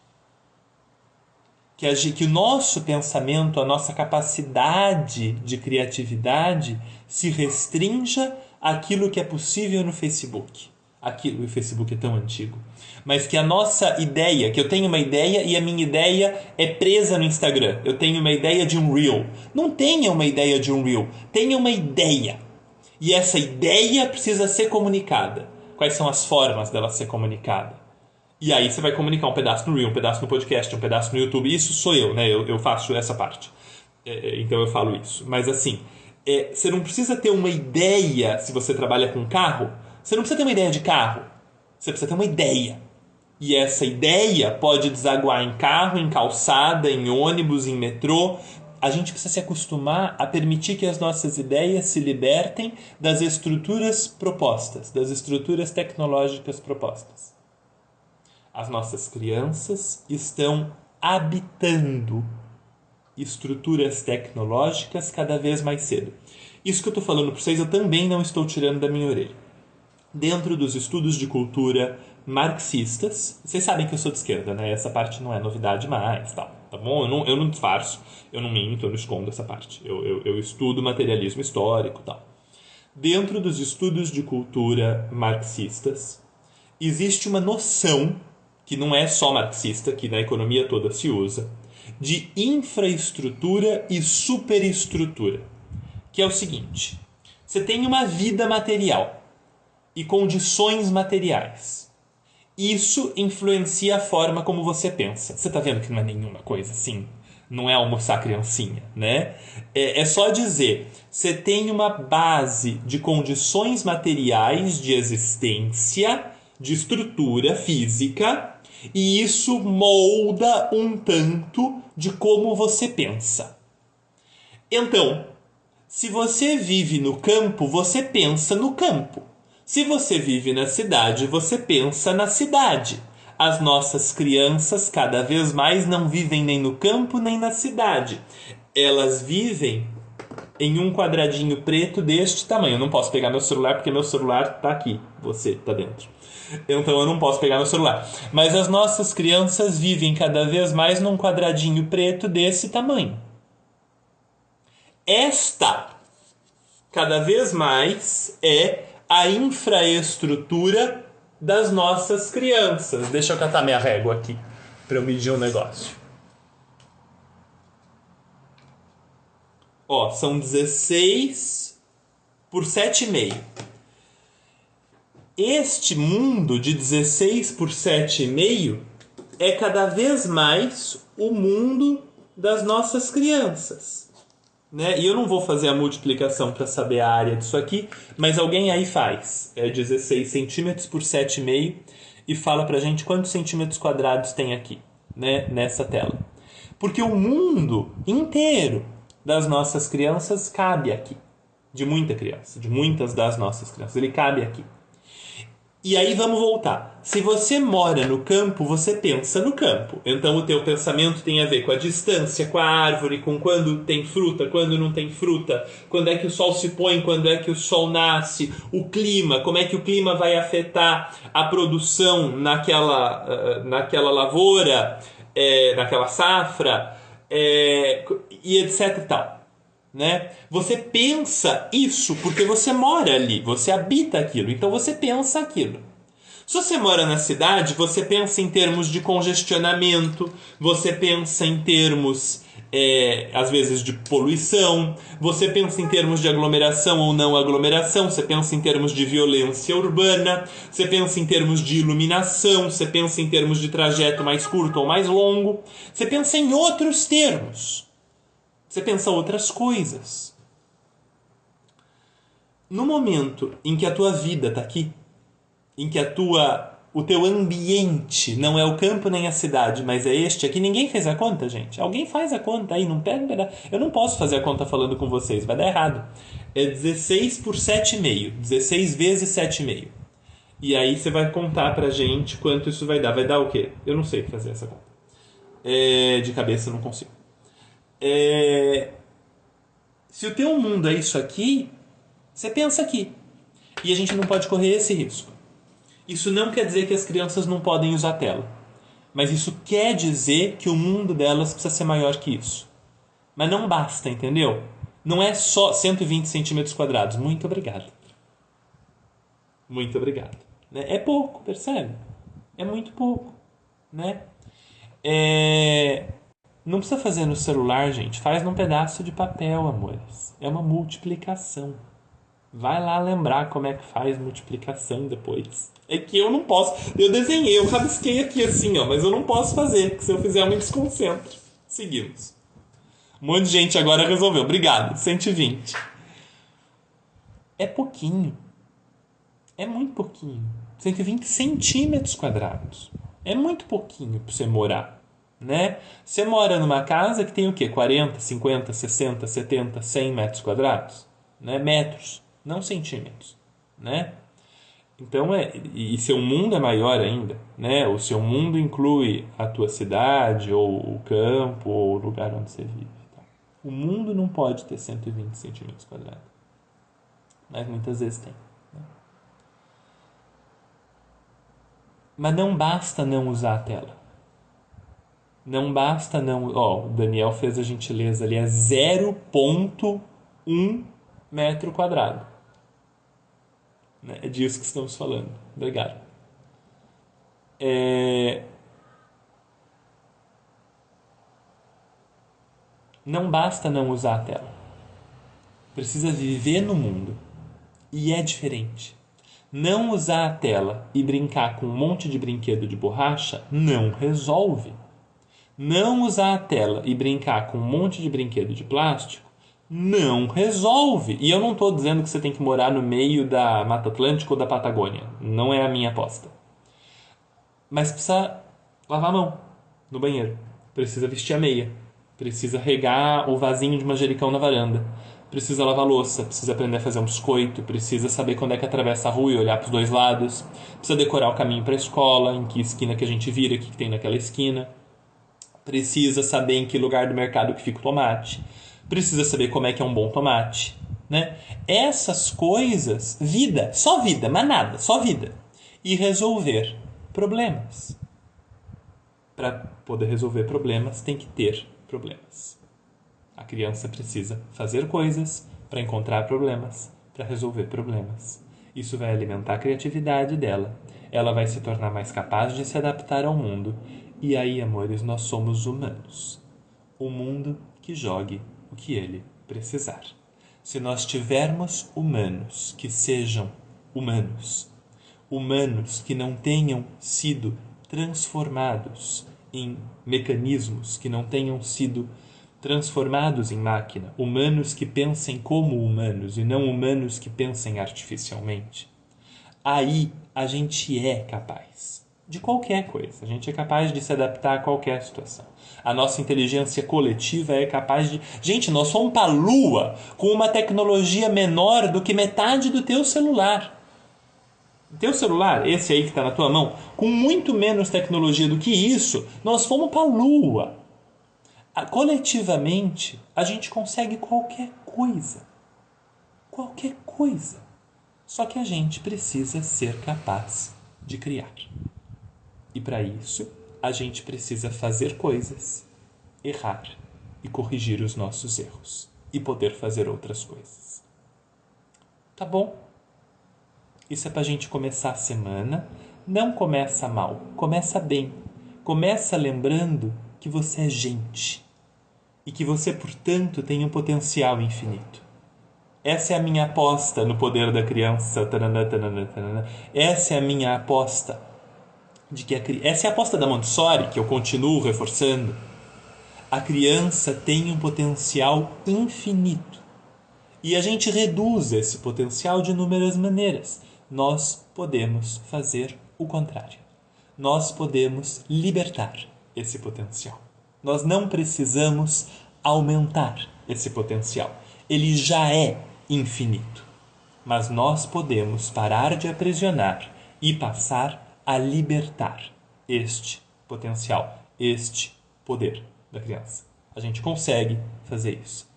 Que o nosso pensamento, a nossa capacidade de criatividade se restrinja àquilo que é possível no Facebook. O Facebook é tão antigo. Mas que a nossa ideia, que eu tenho uma ideia e a minha ideia é presa no Instagram. Eu tenho uma ideia de um Reel. Não tenha uma ideia de um Reel. Tenha uma ideia. E essa ideia precisa ser comunicada. Quais são as formas dela ser comunicada? E aí você vai comunicar um pedaço no Reel, um pedaço no podcast, um pedaço no YouTube. Isso sou eu, né? Eu faço essa parte. Então eu falo isso. Mas assim, você não precisa ter uma ideia se você trabalha com carro. Você não precisa ter uma ideia de carro. Você precisa ter uma ideia. E essa ideia pode desaguar em carro, em calçada, em ônibus, em metrô. A gente precisa se acostumar a permitir que as nossas ideias se libertem das estruturas propostas, das estruturas tecnológicas propostas. As nossas crianças estão habitando estruturas tecnológicas cada vez mais cedo. Isso que eu estou falando para vocês, eu também não estou tirando da minha orelha. Dentro dos estudos de cultura marxistas, vocês sabem que eu sou de esquerda, né? Essa parte não é novidade mais, tal, tá bom? Eu não disfarço, eu não minto, eu não escondo essa parte. Eu estudo materialismo histórico, tal. Dentro dos estudos de cultura marxistas, existe uma noção, que não é só marxista, que na economia toda se usa, de infraestrutura e superestrutura. Que é o seguinte: você tem uma vida material e condições materiais. Isso influencia a forma como você pensa. Você está vendo que não é nenhuma coisa assim? Não é almoçar criancinha, né? É só dizer, você tem uma base de condições materiais de existência, de estrutura física, e isso molda um tanto de como você pensa. Então, se você vive no campo, você pensa no campo. Se você vive na cidade, você pensa na cidade. As nossas crianças cada vez mais não vivem nem no campo nem na cidade. Elas vivem em um quadradinho preto deste tamanho. Eu não posso pegar meu celular porque meu celular está aqui. Você está dentro. Então eu não posso pegar meu celular. Mas as nossas crianças vivem cada vez mais num quadradinho preto desse tamanho. Esta, cada vez mais, é a infraestrutura das nossas crianças. Deixa eu catar minha régua aqui para eu medir um negócio. Ó, são 16 por 7,5. Este mundo de 16 por 7,5 é cada vez mais o mundo das nossas crianças. Né? E eu não vou fazer a multiplicação para saber a área disso aqui, mas alguém aí faz. É 16 centímetros por 7,5 e fala pra gente quantos centímetros quadrados tem aqui, né, nessa tela. Porque o mundo inteiro das nossas crianças cabe aqui. De muita criança, de muitas das nossas crianças. Ele cabe aqui. E aí vamos voltar. Se você mora no campo, você pensa no campo. Então o teu pensamento tem a ver com a distância, com a árvore, com quando tem fruta, quando não tem fruta, quando é que o sol se põe, quando é que o sol nasce, o clima, como é que o clima vai afetar a produção naquela lavoura, naquela safra, e etc e tal. né? Você pensa isso porque você mora ali, você habita aquilo, então você pensa aquilo. Se você mora na cidade, você pensa em termos de congestionamento, você pensa em termos, às vezes, de poluição, você pensa em termos de aglomeração ou não aglomeração, você pensa em termos de violência urbana, você pensa em termos de iluminação, você pensa em termos de trajeto mais curto ou mais longo, você pensa em outros termos, você pensa outras coisas. No momento em que a tua vida está aqui, em que o teu ambiente não é o campo nem a cidade, mas é este aqui, ninguém fez a conta, gente. Alguém faz a conta aí, não pega um pedaço. Eu não posso fazer a conta falando com vocês, vai dar errado. É 16 por 7,5. 16 vezes 7,5. E aí você vai contar pra gente quanto isso vai dar. Vai dar o quê? Eu não sei fazer essa conta. De cabeça eu não consigo. Se o teu mundo é isso aqui, você pensa aqui. E a gente não pode correr esse risco. Isso não quer dizer que as crianças não podem usar tela. Mas isso quer dizer que o mundo delas precisa ser maior que isso. Mas não basta, entendeu? Não é só 120 centímetros quadrados. Muito obrigado. Muito obrigado. É pouco, percebe? É muito pouco. Né? Não precisa fazer no celular, gente. Faz num pedaço de papel, amores. É uma multiplicação. Vai lá lembrar como é que faz multiplicação depois. É que eu não posso. Eu desenhei, eu rabisquei aqui assim, ó, mas eu não posso fazer, porque se eu fizer eu me desconcentro. Seguimos. Um monte de gente agora resolveu. Obrigado. 120. É pouquinho. É muito pouquinho. 120 centímetros quadrados. É muito pouquinho para você morar. Né? Você mora numa casa que tem o quê? 40, 50, 60, 70, 100 metros quadrados? Né? Metros. Não centímetros, né? Então, e seu mundo é maior ainda, né? O seu mundo inclui a tua cidade, ou o campo, ou o lugar onde você vive. Tá? O mundo não pode ter 120 centímetros quadrados, mas muitas vezes tem. Né? Mas não basta não usar a tela. Não basta não... Ó, o Daniel fez a gentileza ali, é 0,1 metro quadrado. É disso que estamos falando. Obrigado. Não basta não usar a tela. Precisa viver no mundo. E é diferente. Não usar a tela e brincar com um monte de brinquedo de borracha não resolve. Não usar a tela e brincar com um monte de brinquedo de plástico não resolve. E eu não estou dizendo que você tem que morar no meio da Mata Atlântica ou da Patagônia. Não é a minha aposta. Mas precisa lavar a mão no banheiro. Precisa vestir a meia. Precisa regar o vasinho de manjericão na varanda. Precisa lavar a louça. Precisa aprender a fazer um biscoito. Precisa saber quando é que atravessa a rua e olhar para os dois lados. Precisa decorar o caminho para a escola, em que esquina que a gente vira, o que tem naquela esquina. Precisa saber em que lugar do mercado que fica o tomate. Precisa saber como é que é um bom tomate. Né? Essas coisas, vida, só vida, mas nada, só vida. E resolver problemas. Para poder resolver problemas, tem que ter problemas. A criança precisa fazer coisas para encontrar problemas, para resolver problemas. Isso vai alimentar a criatividade dela. Ela vai se tornar mais capaz de se adaptar ao mundo. E aí, amores, nós somos humanos. O mundo que jogue o que ele precisar. Se nós tivermos humanos que sejam humanos, humanos que não tenham sido transformados em mecanismos, que não tenham sido transformados em máquina, humanos que pensem como humanos e não humanos que pensem artificialmente, aí a gente é capaz de qualquer coisa. A gente é capaz de se adaptar a qualquer situação. A nossa inteligência coletiva é capaz de... Gente, nós fomos para a Lua com uma tecnologia menor do que metade do teu celular. Teu celular, esse aí que está na tua mão, com muito menos tecnologia do que isso, nós fomos para a Lua. Coletivamente, a gente consegue qualquer coisa. Qualquer coisa. Só que a gente precisa ser capaz de criar. E para isso, a gente precisa fazer coisas, errar e corrigir os nossos erros. e poder fazer outras coisas. Tá bom? Isso é pra gente começar a semana. Não começa mal, começa bem. Começa lembrando que você é gente e que você, portanto, tem um potencial infinito. Essa é a minha aposta no poder da criança. Essa é a minha aposta. Essa é a aposta da Montessori, que eu continuo reforçando. A criança tem um potencial infinito. E a gente reduz esse potencial de inúmeras maneiras. Nós podemos fazer o contrário. Nós podemos libertar esse potencial. Nós não precisamos aumentar esse potencial. Ele já é infinito. Mas nós podemos parar de aprisionar e passar a libertar este potencial, este poder da criança. A gente consegue fazer isso.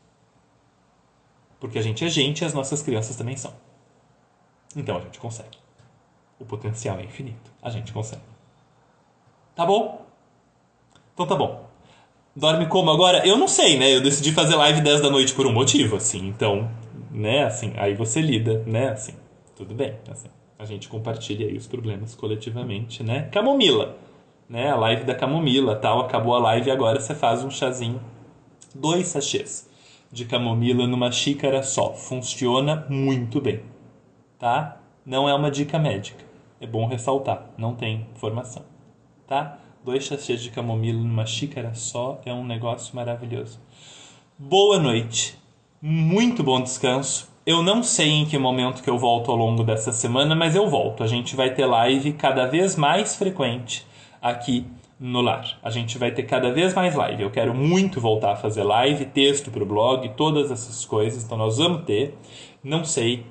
Porque a gente é gente e as nossas crianças também são. Então a gente consegue. O potencial é infinito. A gente consegue. Tá bom? Então tá bom. Dorme como agora? Eu não sei, né? Eu decidi fazer live 10 da noite por um motivo, assim. Então, né, assim, aí você lida, né, assim. Tudo bem, assim. A gente compartilha aí os problemas coletivamente, né? Camomila, né? A live da camomila, tal. Acabou a live e agora você faz um chazinho. 2 sachês de camomila numa xícara só. Funciona muito bem, tá? Não é uma dica médica. É bom ressaltar. Não tem informação, tá? 2 sachês de camomila numa xícara só é um negócio maravilhoso. Boa noite. Muito bom descanso. Eu não sei em que momento que eu volto ao longo dessa semana, mas eu volto. A gente vai ter live cada vez mais frequente aqui no lar. A gente vai ter cada vez mais live. Eu quero muito voltar a fazer live, texto para o blog, todas essas coisas. Então nós vamos ter. Não sei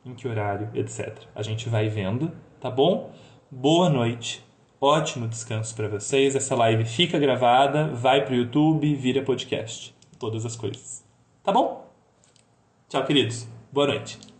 em que horário, etc. A gente vai vendo, tá bom? Boa noite. Ótimo descanso para vocês. Essa live fica gravada, vai para o YouTube, vira podcast. Todas as coisas. Tá bom? Tchau, queridos. Boa noite.